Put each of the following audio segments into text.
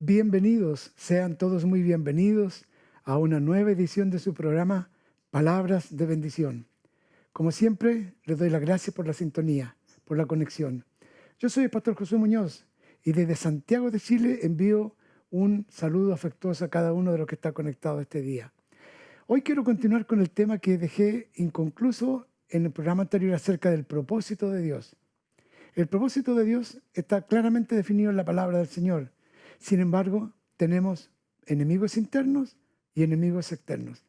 Bienvenidos, sean todos muy bienvenidos a una nueva edición de su programa Palabras de Bendición. Como siempre, les doy las gracias por la sintonía, por la conexión. Yo soy el pastor Josué Muñoz y desde Santiago de Chile envío un saludo afectuoso a cada uno de los que está conectado este día. Hoy quiero continuar con el tema que dejé inconcluso en el programa anterior acerca del propósito de Dios. El propósito de Dios está claramente definido en la palabra del Señor. Sin embargo, tenemos enemigos internos y enemigos externos.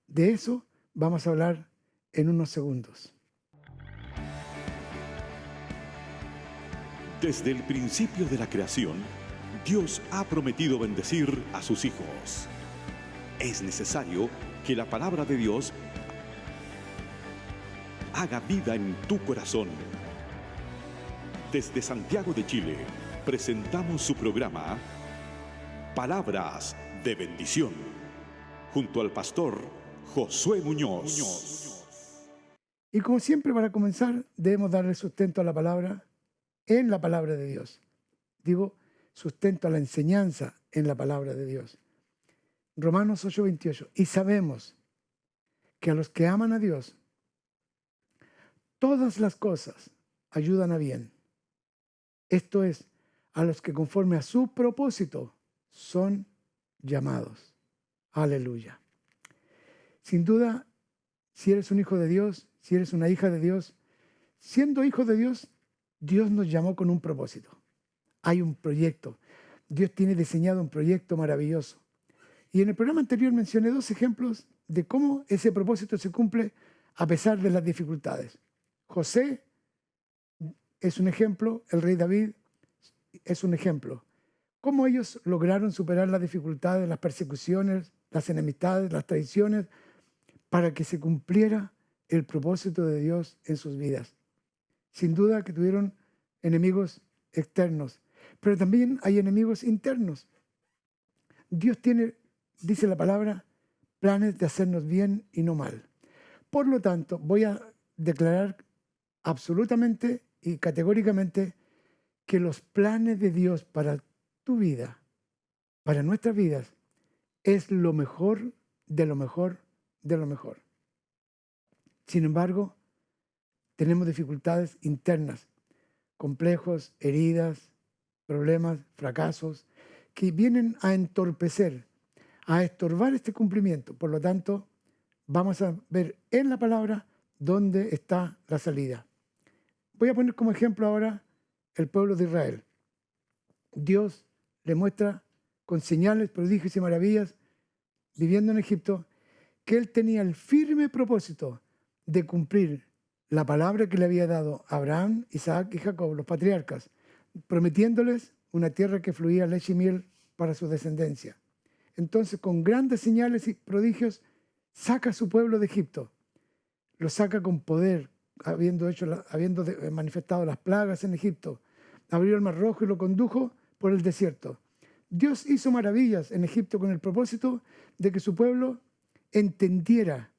De eso vamos a hablar en unos segundos. Desde el principio de la creación, Dios ha prometido bendecir a sus hijos. Es necesario que la palabra de Dios haga vida en tu corazón. Desde Santiago de Chile, presentamos su programa Palabras de Bendición, junto al pastor Josué Muñoz. Y como siempre, para comenzar, debemos darle sustento a la palabra en la palabra de Dios. Digo, sustento a la enseñanza en la palabra de Dios. Romanos 8:28. Y sabemos que a los que aman a Dios, todas las cosas ayudan a bien. Esto es, a los que conforme a su propósito son llamados. Aleluya. Sin duda, si eres un hijo de Dios, si eres una hija de Dios, siendo hijo de Dios, Dios nos llamó con un propósito. Hay un proyecto. Dios tiene diseñado un proyecto maravilloso. Y en el programa anterior mencioné dos ejemplos de cómo ese propósito se cumple a pesar de las dificultades. José es un ejemplo, el rey David es un ejemplo. Cómo ellos lograron superar las dificultades, las persecuciones, las enemistades, las traiciones, para que se cumpliera el propósito de Dios en sus vidas. Sin duda que tuvieron enemigos externos, pero también hay enemigos internos. Dios tiene, dice la palabra, planes de hacernos bien y no mal. Por lo tanto, voy a declarar absolutamente y categóricamente que los planes de Dios para tu vida, para nuestras vidas, es lo mejor de lo mejor de lo mejor. Sin embargo, tenemos dificultades internas, complejos, heridas, problemas, fracasos, que vienen a entorpecer, a estorbar este cumplimiento. Por lo tanto, vamos a ver en la palabra dónde está la salida. Voy a poner como ejemplo ahora el pueblo de Israel. Dios le muestra con señales, prodigios y maravillas, viviendo en Egipto, que él tenía el firme propósito de cumplir la palabra que le había dado a Abraham, Isaac y Jacob, los patriarcas, prometiéndoles una tierra que fluía leche y miel para su descendencia. Entonces, con grandes señales y prodigios, saca a su pueblo de Egipto. Lo saca con poder, habiendo manifestado las plagas en Egipto. Abrió el Mar Rojo y lo condujo por el desierto. Dios hizo maravillas en Egipto con el propósito de que su pueblo entendiera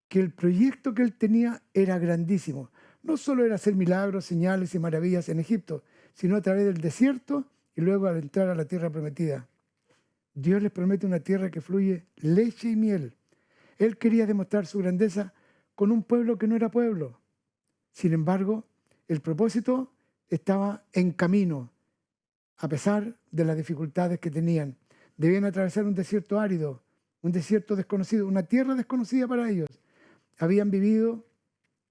que el proyecto que él tenía era grandísimo. No solo era hacer milagros, señales y maravillas en Egipto, sino a través del desierto y luego al entrar a la tierra prometida. Dios les promete una tierra que fluye leche y miel. Él quería demostrar su grandeza con un pueblo que no era pueblo. Sin embargo, el propósito estaba en camino, a pesar de las dificultades que tenían. Debían atravesar un desierto árido, un desierto desconocido, una tierra desconocida para ellos. Habían vivido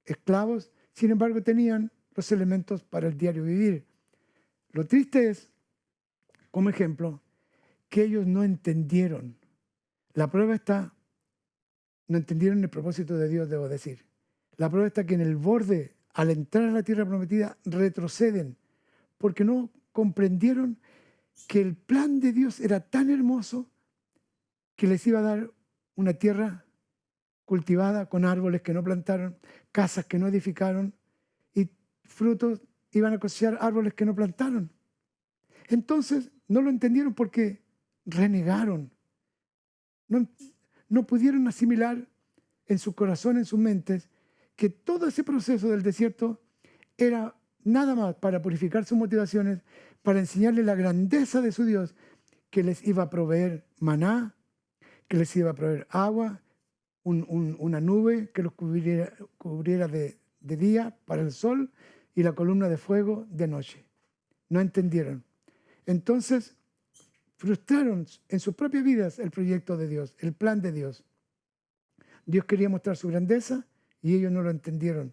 esclavos, sin embargo tenían los elementos para el diario vivir. Lo triste es, como ejemplo, que ellos no entendieron. La prueba está, no entendieron el propósito de Dios, debo decir. La prueba está que en el borde, al entrar a la tierra prometida, retroceden, porque no comprendieron que el plan de Dios era tan hermoso que les iba a dar una tierra cultivada con árboles que no plantaron, casas que no edificaron y frutos, iban a cosechar árboles que no plantaron. Entonces no lo entendieron porque renegaron. No pudieron asimilar en su corazón, en sus mentes, que todo ese proceso del desierto era nada más para purificar sus motivaciones, para enseñarle la grandeza de su Dios, que les iba a proveer maná, que les iba a proveer agua, una nube que los cubriera de día para el sol y la columna de fuego de noche. No entendieron. Entonces, frustraron en sus propias vidas el proyecto de Dios, el plan de Dios. Dios quería mostrar su grandeza y ellos no lo entendieron.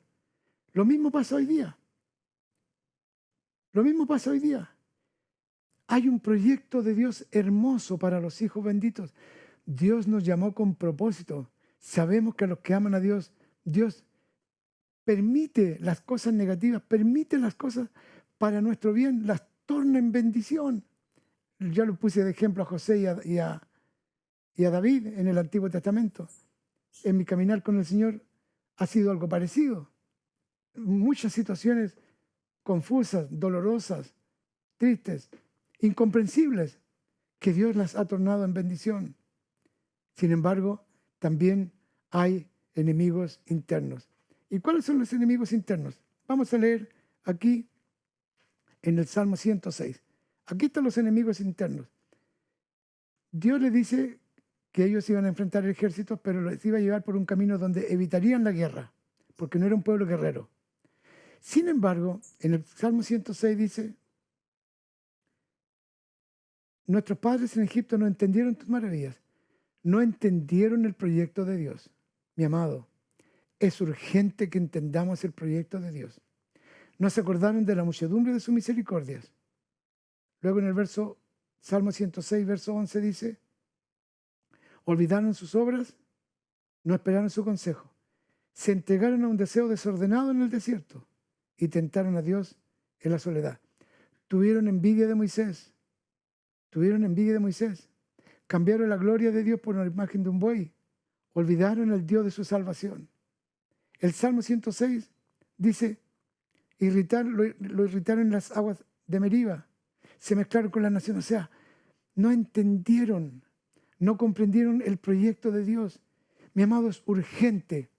Lo mismo pasa hoy día. Lo mismo pasa hoy día. Hay un proyecto de Dios hermoso para los hijos benditos. Dios nos llamó con propósito. Sabemos que a los que aman a Dios, Dios permite las cosas negativas, permite las cosas para nuestro bien, las torna en bendición. Ya lo puse de ejemplo a José y a David en el Antiguo Testamento. En mi caminar con el Señor ha sido algo parecido. Muchas situaciones confusas, dolorosas, tristes, incomprensibles, que Dios las ha tornado en bendición. Sin embargo, también hay enemigos internos. ¿Y cuáles son los enemigos internos? Vamos a leer aquí en el Salmo 106. Aquí están los enemigos internos. Dios le dice que ellos iban a enfrentar el ejército, pero los iba a llevar por un camino donde evitarían la guerra, porque no era un pueblo guerrero. Sin embargo, en el Salmo 106 dice: nuestros padres en Egipto no entendieron tus maravillas, no entendieron el proyecto de Dios. Mi amado, es urgente que entendamos el proyecto de Dios. No se acordaron de la muchedumbre de sus misericordias. Luego en el Salmo 106, verso 11 dice: olvidaron sus obras, no esperaron su consejo. Se entregaron a un deseo desordenado en el desierto y tentaron a Dios en la soledad. Tuvieron envidia de Moisés. Cambiaron la gloria de Dios por una imagen de un buey. Olvidaron el Dios de su salvación. El Salmo 106 dice: lo irritaron las aguas de Meriba. Se mezclaron con las naciones. O sea, no entendieron, no comprendieron el proyecto de Dios. Mi amado, es urgente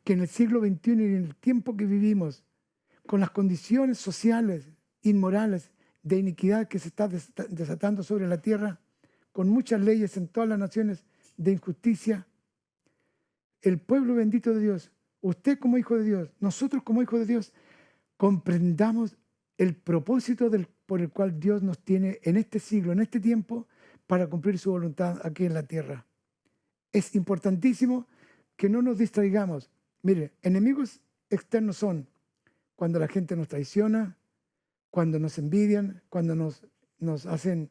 que en el siglo XXI y en el tiempo que vivimos, con las condiciones sociales, inmorales, de iniquidad que se está desatando sobre la tierra, con muchas leyes en todas las naciones de injusticia, el pueblo bendito de Dios, usted como hijo de Dios, nosotros como hijos de Dios, comprendamos el propósito por el cual Dios nos tiene en este siglo, en este tiempo, para cumplir su voluntad aquí en la tierra. Es importantísimo que no nos distraigamos. Mire, enemigos externos son cuando la gente nos traiciona, cuando nos envidian, cuando nos hacen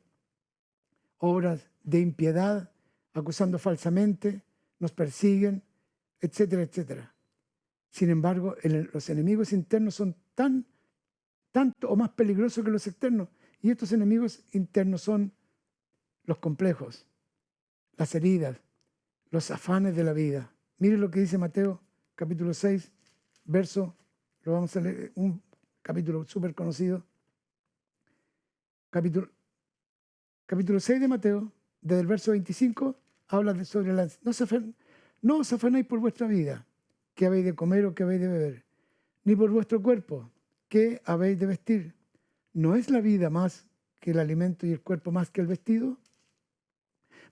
obras de impiedad, acusando falsamente, nos persiguen, etcétera, etcétera. Sin embargo, los enemigos internos son tanto o más peligrosos que los externos. Y estos enemigos internos son los complejos, las heridas, los afanes de la vida. Mire lo que dice Mateo, capítulo 6, lo vamos a leer, un capítulo súper conocido. Capítulo 6 de Mateo, desde el verso 25, habla sobre no os afanéis por vuestra vida, qué habéis de comer o qué habéis de beber, ni por vuestro cuerpo, qué habéis de vestir. ¿No es la vida más que el alimento y el cuerpo más que el vestido?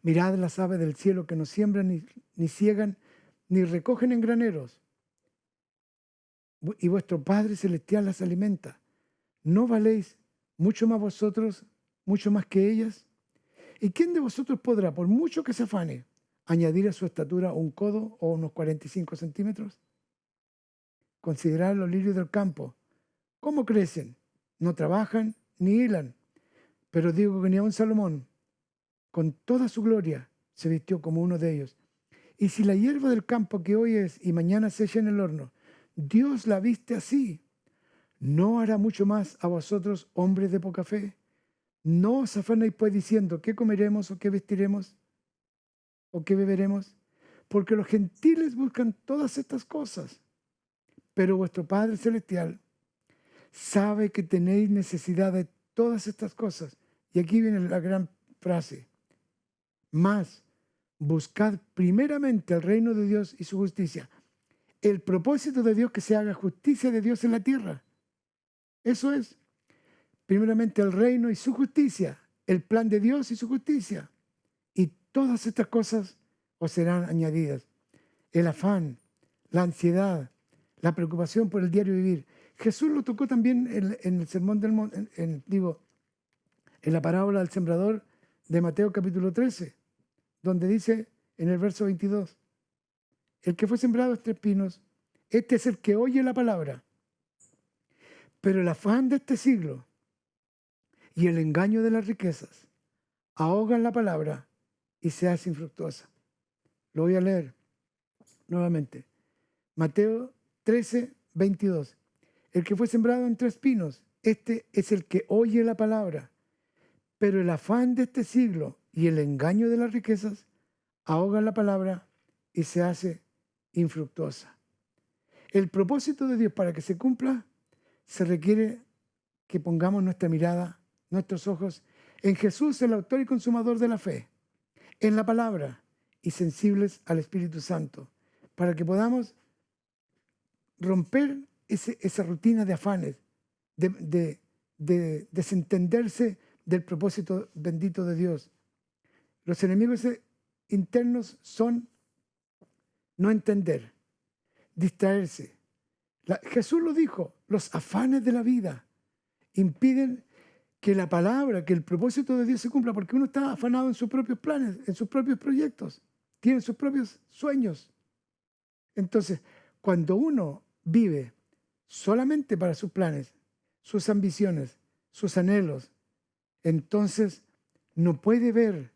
Mirad las aves del cielo, que no siembran, ni ciegan, ni recogen en graneros, y vuestro Padre Celestial las alimenta. ¿No valéis mucho más vosotros, mucho más que ellas? ¿Y quién de vosotros podrá, por mucho que se afane, añadir a su estatura un codo o unos 45 centímetros? Considerad los lirios del campo, cómo crecen, no trabajan ni hilan. Pero digo que ni aun Salomón, con toda su gloria, se vistió como uno de ellos. Y si la hierba del campo, que hoy es y mañana se echa en el horno, Dios la viste así, ¿no hará mucho más a vosotros, hombres de poca fe? No os afanéis pues diciendo: ¿qué comeremos o qué vestiremos o qué beberemos? Porque los gentiles buscan todas estas cosas, pero vuestro Padre Celestial sabe que tenéis necesidad de todas estas cosas. Y aquí viene la gran frase: mas buscad primeramente el reino de Dios y su justicia. El propósito de Dios, que se haga justicia de Dios en la tierra. Eso es, primeramente el reino y su justicia, el plan de Dios y su justicia. Y todas estas cosas os serán añadidas. El afán, la ansiedad, la preocupación por el diario vivir. Jesús lo tocó también en el Sermón del Monte, en la parábola del sembrador de Mateo capítulo 13, donde dice en el verso 22, el que fue sembrado entre espinos, este es el que oye la palabra, pero el afán de este siglo y el engaño de las riquezas ahogan la palabra y se hace infructuosa. Lo voy a leer nuevamente. Mateo 13, 22. El que fue sembrado entre espinos, este es el que oye la palabra, pero el afán de este siglo y el engaño de las riquezas ahogan la palabra y se hace infructuosa. El propósito de Dios para que se cumpla se requiere que pongamos nuestra mirada, nuestros ojos en Jesús, el autor y consumador de la fe, en la palabra y sensibles al Espíritu Santo, para que podamos romper esa rutina de afanes, de desentenderse del propósito bendito de Dios. Los enemigos internos son no entender, distraerse. Jesús lo dijo, los afanes de la vida impiden que la palabra, que el propósito de Dios se cumpla, porque uno está afanado en sus propios planes, en sus propios proyectos, tiene sus propios sueños. Entonces, cuando uno vive solamente para sus planes, sus ambiciones, sus anhelos, entonces no puede ver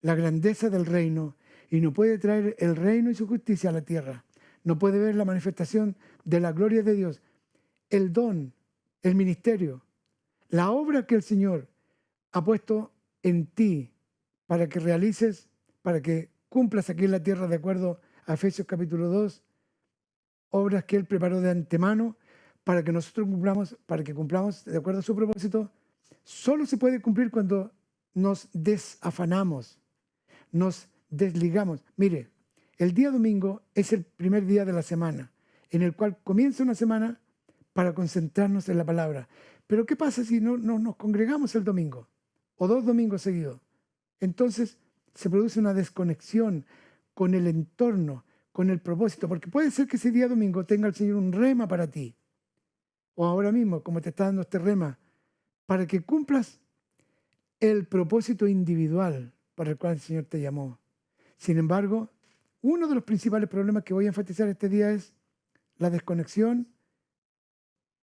la grandeza del reino y no puede traer el reino y su justicia a la tierra. No puede ver la manifestación de la gloria de Dios, el don, el ministerio, la obra que el Señor ha puesto en ti para que realices, para que cumplas aquí en la tierra de acuerdo a Efesios capítulo 2, obras que Él preparó de antemano para que nosotros cumplamos, para que cumplamos de acuerdo a su propósito. Solo se puede cumplir cuando nos desafanamos, nos desligamos. Mire, el día domingo es el primer día de la semana, en el cual comienza una semana para concentrarnos en la palabra. Pero ¿qué pasa si no nos congregamos el domingo o 2 domingos seguidos? Entonces se produce una desconexión con el entorno, con el propósito, porque puede ser que ese día domingo tenga el Señor un rema para ti, o ahora mismo, como te está dando este rema, para que cumplas el propósito individual para el cual el Señor te llamó. Sin embargo, uno de los principales problemas que voy a enfatizar este día es la desconexión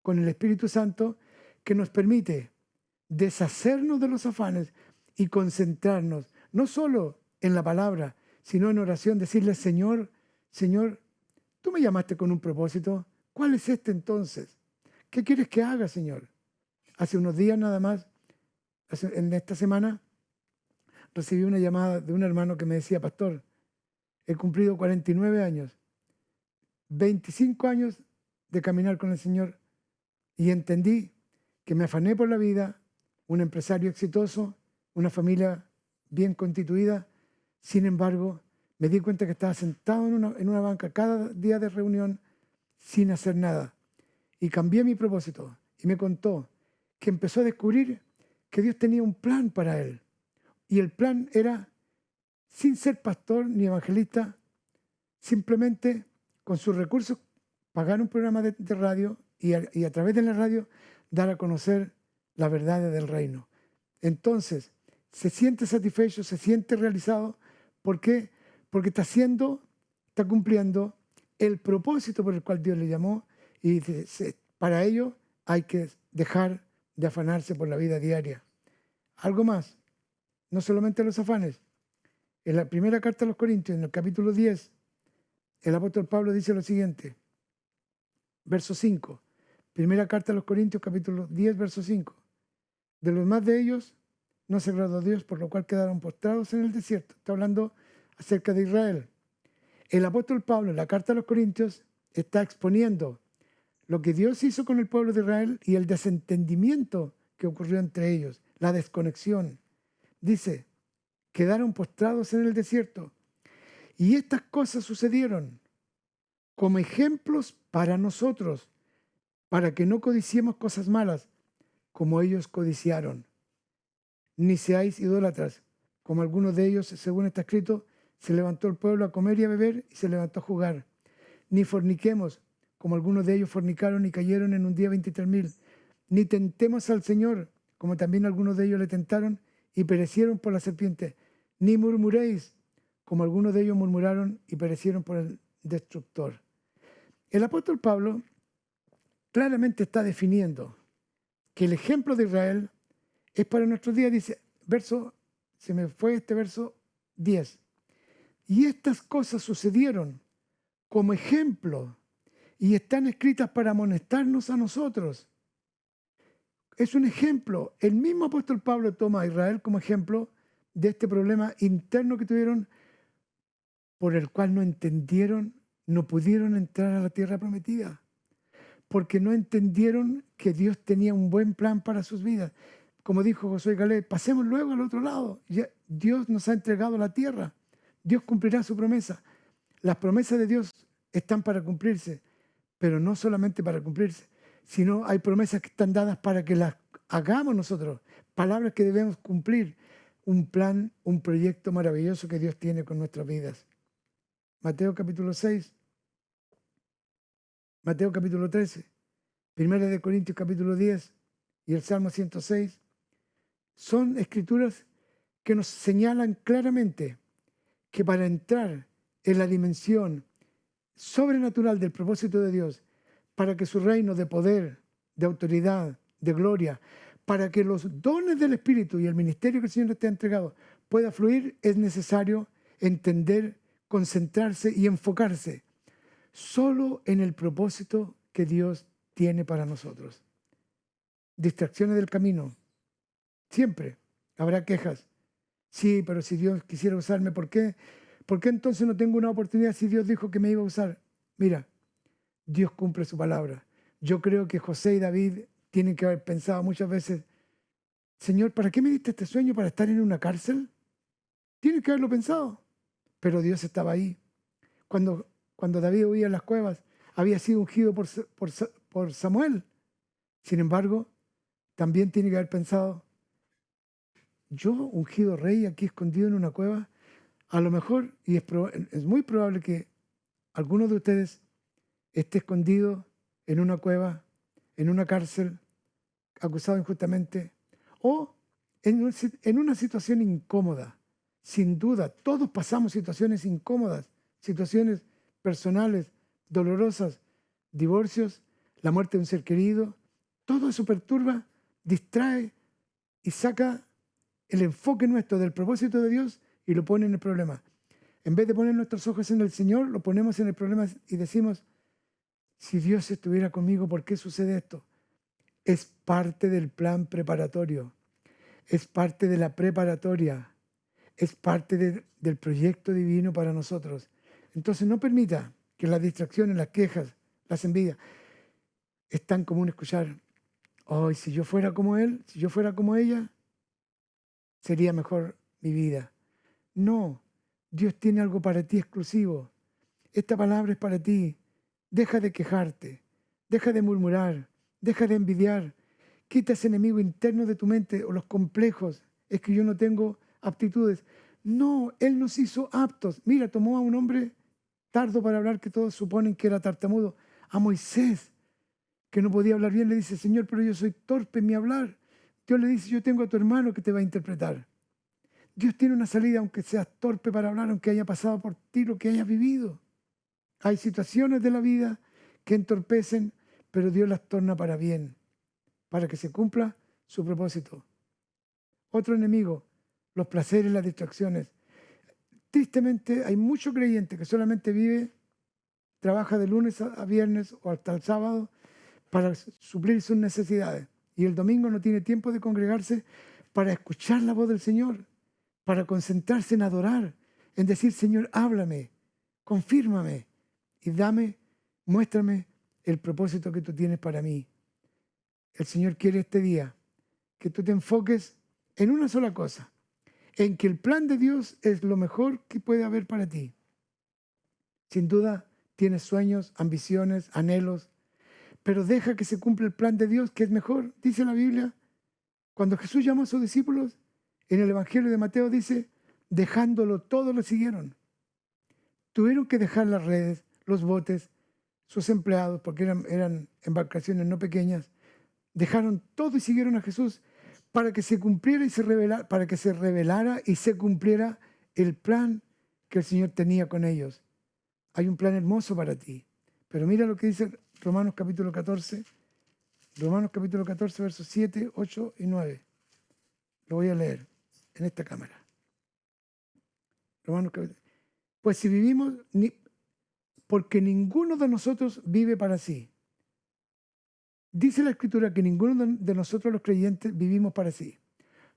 con el Espíritu Santo, que nos permite deshacernos de los afanes y concentrarnos no solo en la palabra, sino en oración, decirle: Señor, tú me llamaste con un propósito. ¿Cuál es este entonces? ¿Qué quieres que haga, Señor? Hace unos días nada más, en esta semana, recibí una llamada de un hermano que me decía: pastor, he cumplido 49 años, 25 años de caminar con el Señor, y entendí que me afané por la vida, un empresario exitoso, una familia bien constituida. Sin embargo, me di cuenta que estaba sentado en una banca cada día de reunión sin hacer nada. Y cambié mi propósito y me contó que empezó a descubrir que Dios tenía un plan para él. Y el plan era, sin ser pastor ni evangelista, simplemente con sus recursos pagar un programa de radio y a través de la radio dar a conocer la verdad del reino. Entonces, se siente satisfecho, se siente realizado. ¿Por qué? Porque está cumpliendo el propósito por el cual Dios le llamó, y para ello hay que dejar de afanarse por la vida diaria. Algo más, no solamente los afanes. En la primera carta a los Corintios, en el capítulo 10, el apóstol Pablo dice lo siguiente, verso 5. Primera carta a los Corintios, capítulo 10, verso 5. De los más de ellos no se agradó a Dios, por lo cual quedaron postrados en el desierto. Está hablando acerca de Israel. El apóstol Pablo, en la carta a los Corintios, está exponiendo lo que Dios hizo con el pueblo de Israel y el desentendimiento que ocurrió entre ellos, la desconexión. Dice, quedaron postrados en el desierto. Y estas cosas sucedieron como ejemplos para nosotros, para que no codiciemos cosas malas, como ellos codiciaron. ni seáis idólatras, como algunos de ellos, según está escrito, se levantó el pueblo a comer y a beber y se levantó a jugar. Ni forniquemos, como algunos de ellos fornicaron y cayeron en un día 23,000. Ni tentemos al Señor, como también algunos de ellos le tentaron y perecieron por la serpiente. Ni murmuréis, como algunos de ellos murmuraron y perecieron por el destructor. El apóstol Pablo claramente está definiendo que el ejemplo de Israel es para nuestros días. Dice, se me fue este verso 10. Y estas cosas sucedieron como ejemplo y están escritas para amonestarnos a nosotros. Es un ejemplo. El mismo apóstol Pablo toma a Israel como ejemplo de este problema interno que tuvieron, por el cual no entendieron, no pudieron entrar a la tierra prometida, porque no entendieron que Dios tenía un buen plan para sus vidas. Como dijo Josué Caleb, pasemos luego al otro lado. Ya Dios nos ha entregado la tierra. Dios cumplirá su promesa. Las promesas de Dios están para cumplirse, pero no solamente para cumplirse, sino hay promesas que están dadas para que las hagamos nosotros, palabras que debemos cumplir, un plan, un proyecto maravilloso que Dios tiene con nuestras vidas. Mateo capítulo 6, Mateo capítulo 13, Primera de Corintios capítulo 10 y el Salmo 106, son escrituras que nos señalan claramente que para entrar en la dimensión sobrenatural del propósito de Dios, para que su reino de poder, de autoridad, de gloria, para que los dones del Espíritu y el ministerio que el Señor te ha entregado pueda fluir, es necesario entender, concentrarse y enfocarse solo en el propósito que Dios tiene para nosotros. Distracciones del camino. Siempre habrá quejas. Sí, pero si Dios quisiera usarme, ¿por qué? ¿Por qué entonces no tengo una oportunidad si Dios dijo que me iba a usar? Mira, Dios cumple su palabra. Yo creo que José y David tienen que haber pensado muchas veces, Señor, ¿para qué me diste este sueño? ¿Para estar en una cárcel? Tienen que haberlo pensado. Pero Dios estaba ahí. Cuando David huía en las cuevas, había sido ungido por Samuel. Sin embargo, también tiene que haber pensado, yo ungido rey aquí escondido en una cueva, a lo mejor, y es muy probable que alguno de ustedes esté escondido en una cueva, en una cárcel, acusado injustamente, o en una situación incómoda. Sin duda, todos pasamos situaciones incómodas, situaciones personales, dolorosas, divorcios, la muerte de un ser querido. Todo eso perturba, distrae y saca el enfoque nuestro del propósito de Dios y lo pone en el problema. En vez de poner nuestros ojos en el Señor, lo ponemos en el problema y decimos, si Dios estuviera conmigo, ¿por qué sucede esto? Es parte del plan preparatorio, es parte de la preparatoria, es parte del proyecto divino para nosotros. Entonces no permita que las distracciones, las quejas, las envidias, es tan común escuchar, oh, si yo fuera como él, si yo fuera como ella, sería mejor mi vida. No, Dios tiene algo para ti exclusivo. Esta palabra es para ti. Deja de quejarte, deja de murmurar, deja de envidiar. Quita ese enemigo interno de tu mente o los complejos. Es que yo no tengo aptitudes. No, Él nos hizo aptos. Mira, tomó a un hombre tardo para hablar, que todos suponen que era tartamudo. A Moisés, que no podía hablar bien, le dice, Señor, pero yo soy torpe en mi hablar. Dios le dice, yo tengo a tu hermano que te va a interpretar. Dios tiene una salida, aunque seas torpe para hablar, aunque haya pasado por ti lo que hayas vivido. Hay situaciones de la vida que entorpecen, pero Dios las torna para bien, para que se cumpla su propósito. Otro enemigo, los placeres, las distracciones. Tristemente hay mucho creyente que solamente trabaja de lunes a viernes o hasta el sábado para suplir sus necesidades. Y el domingo no tiene tiempo de congregarse para escuchar la voz del Señor, para concentrarse en adorar, en decir, Señor, háblame, confírmame y muéstrame el propósito que tú tienes para mí. El Señor quiere este día que tú te enfoques en una sola cosa, en que el plan de Dios es lo mejor que puede haber para ti. Sin duda, tienes sueños, ambiciones, anhelos, pero deja que se cumpla el plan de Dios, que es mejor. Dice la Biblia, cuando Jesús llamó a sus discípulos, En el Evangelio de Mateo dice, dejándolo todo lo siguieron. Tuvieron que dejar las redes, los botes, sus empleados, porque eran embarcaciones no pequeñas. Dejaron todo y siguieron a Jesús para que se cumpliera y se revelara, para que se revelara y se cumpliera el plan que el Señor tenía con ellos. Hay un plan hermoso para ti. Pero mira lo que dice Romanos capítulo 14. Romanos capítulo 14, versos 7, 8 y 9. Lo voy a leer en esta cámara. Romanos capítulo. Pues si vivimos, porque ninguno de nosotros vive para sí. Dice la Escritura que ninguno de nosotros los creyentes vivimos para sí.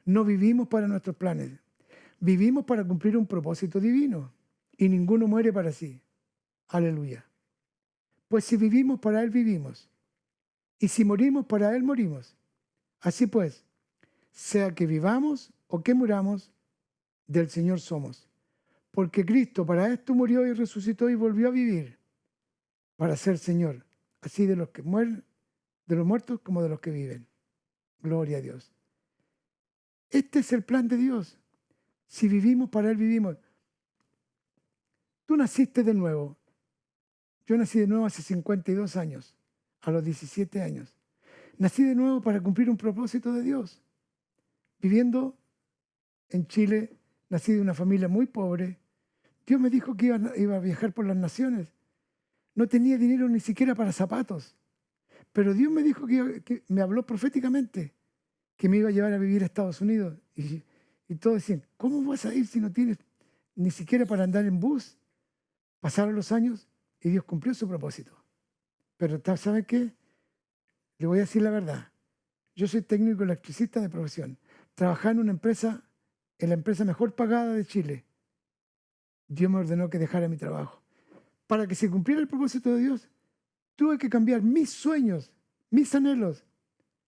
No vivimos para nuestros planes. Vivimos para cumplir un propósito divino. Y ninguno muere para sí. Aleluya. Pues si vivimos, para Él vivimos. Y si morimos, para Él morimos. Así pues, sea que vivamos o que muramos, del Señor somos. Porque Cristo para esto murió y resucitó y volvió a vivir, para ser Señor, así de los que mueren, de los muertos como de los que viven. Gloria a Dios. Este es el plan de Dios. Si vivimos, para Él vivimos. Tú naciste de nuevo. Yo nací de nuevo hace 52 años, a los 17 años. Nací de nuevo para cumplir un propósito de Dios. Viviendo en Chile, nací de una familia muy pobre. Dios me dijo que iba a viajar por las naciones. No tenía dinero ni siquiera para zapatos. Pero Dios me dijo que me habló proféticamente que me iba a llevar a vivir a Estados Unidos. Y todos decían, ¿cómo vas a ir si no tienes ni siquiera para andar en bus? Pasaron los años y Dios cumplió su propósito. Pero ¿saben qué? Le voy a decir la verdad. Yo soy técnico electricista de profesión. Trabajaba en una empresa, en la empresa mejor pagada de Chile. Dios me ordenó que dejara mi trabajo. Para que se cumpliera el propósito de Dios, tuve que cambiar mis sueños, mis anhelos.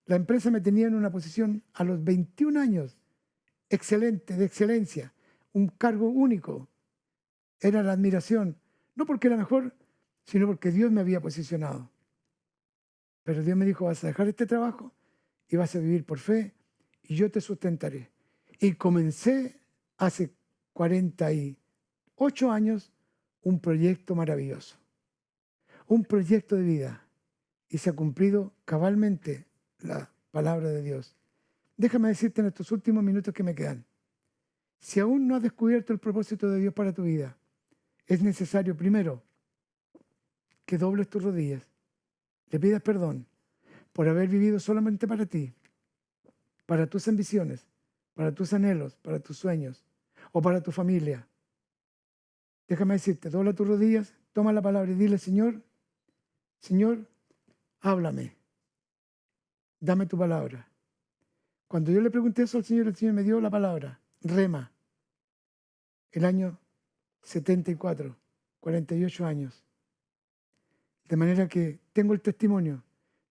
La empresa me tenía en una posición a los 21 años, excelente, de excelencia, un cargo único. Era la admiración, no porque era mejor, sino porque Dios me había posicionado. Pero Dios me dijo, vas a dejar este trabajo y vas a vivir por fe y yo te sustentaré. Y comencé hace 48 años un proyecto maravilloso, un proyecto de vida, y se ha cumplido cabalmente la palabra de Dios. Déjame decirte en estos últimos minutos que me quedan, si aún no has descubierto el propósito de Dios para tu vida, es necesario primero que dobles tus rodillas, le pidas perdón por haber vivido solamente para ti, para tus ambiciones, para tus anhelos, para tus sueños o para tu familia. Déjame decirte, dobla tus rodillas, toma la palabra y dile, Señor, háblame, dame tu palabra. Cuando yo le pregunté eso al Señor, el Señor me dio la palabra, rema, el año 74, 48 años. De manera que tengo el testimonio,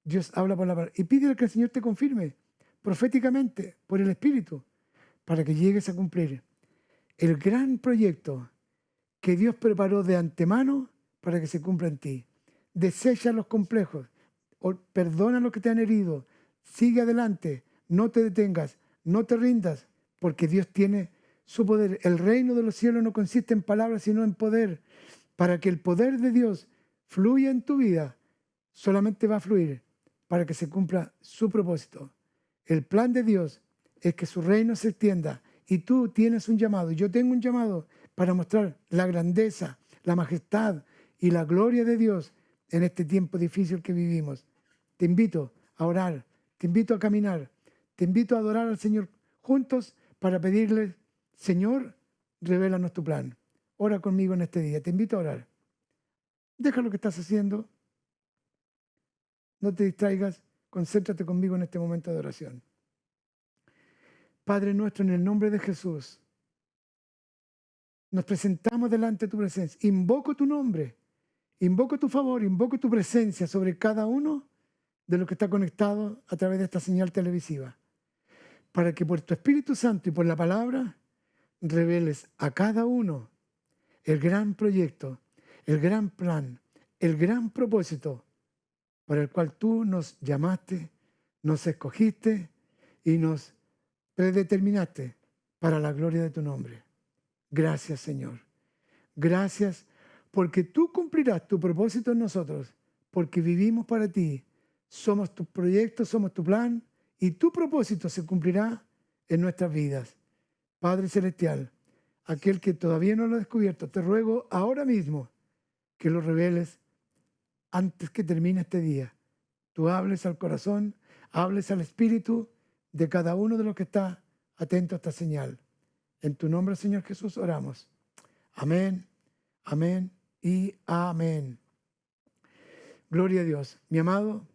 Dios habla por la palabra y pídele que el Señor te confirme proféticamente por el Espíritu para que llegues a cumplir el gran proyecto que Dios preparó de antemano para que se cumpla en ti. Desecha los complejos, perdona lo que te han herido, sigue adelante, no te detengas, no te rindas, porque Dios tiene su poder. El reino de los cielos no consiste en palabras, sino en poder. Para que el poder de Dios fluya en tu vida, solamente va a fluir para que se cumpla su propósito. El plan de Dios es que su reino se extienda y tú tienes un llamado, yo tengo un llamado para mostrar la grandeza, la majestad y la gloria de Dios en este tiempo difícil que vivimos. Te invito a orar, te invito a caminar, te invito a adorar al Señor juntos para pedirle, Señor, revélanos tu plan. Ora conmigo en este día, te invito a orar. Deja lo que estás haciendo, no te distraigas, concéntrate conmigo en este momento de oración. Padre nuestro, en el nombre de Jesús, nos presentamos delante de tu presencia. Invoco tu nombre, invoco tu favor, invoco tu presencia sobre cada uno de los que está conectado a través de esta señal televisiva, para que por tu Espíritu Santo y por la palabra reveles a cada uno el gran proyecto, el gran plan, el gran propósito para el cual tú nos llamaste, nos escogiste y nos predeterminaste para la gloria de tu nombre. Gracias, Señor. Gracias porque tú cumplirás tu propósito en nosotros, porque vivimos para ti. Somos tus proyectos, somos tu plan y tu propósito se cumplirá en nuestras vidas. Padre Celestial, aquel que todavía no lo ha descubierto, te ruego ahora mismo que lo reveles antes que termine este día. Tú hables al corazón, hables al espíritu de cada uno de los que está atento a esta señal. En tu nombre, Señor Jesús, oramos. Amén, amén y amén. Gloria a Dios. Mi amado,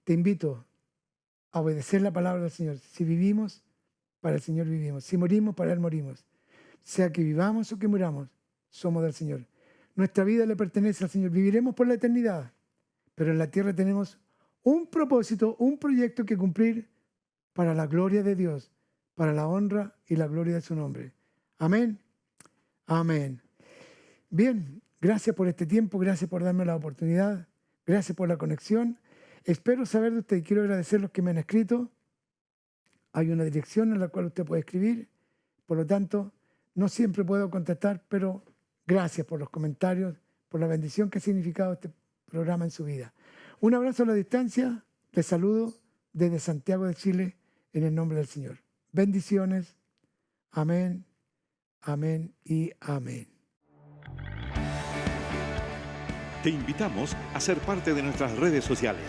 te invito a obedecer la palabra del Señor. Si vivimos, para el Señor vivimos. Si morimos, para Él morimos. Sea que vivamos o que muramos, somos del Señor. Nuestra vida le pertenece al Señor. Viviremos por la eternidad. Pero en la tierra tenemos un propósito, un proyecto que cumplir para la gloria de Dios, para la honra y la gloria de su nombre. Amén. Amén. Bien, gracias por este tiempo, gracias por darme la oportunidad, gracias por la conexión. Espero saber de usted y quiero agradecer a los que me han escrito. Hay una dirección en la cual usted puede escribir, por lo tanto, no siempre puedo contestar, pero gracias por los comentarios, por la bendición que ha significado este programa en su vida. Un abrazo a la distancia, les saludo desde Santiago de Chile en el nombre del Señor. Bendiciones. Amén, amén y amén. Te invitamos a ser parte de nuestras redes sociales.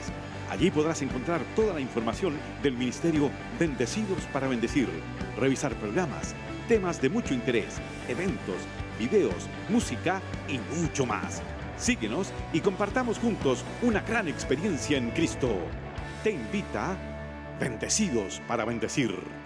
Allí podrás encontrar toda la información del Ministerio Bendecidos para Bendecir, revisar programas, temas de mucho interés, eventos, videos, música y mucho más. Síguenos y compartamos juntos una gran experiencia en Cristo. Te invita Bendecidos para Bendecir.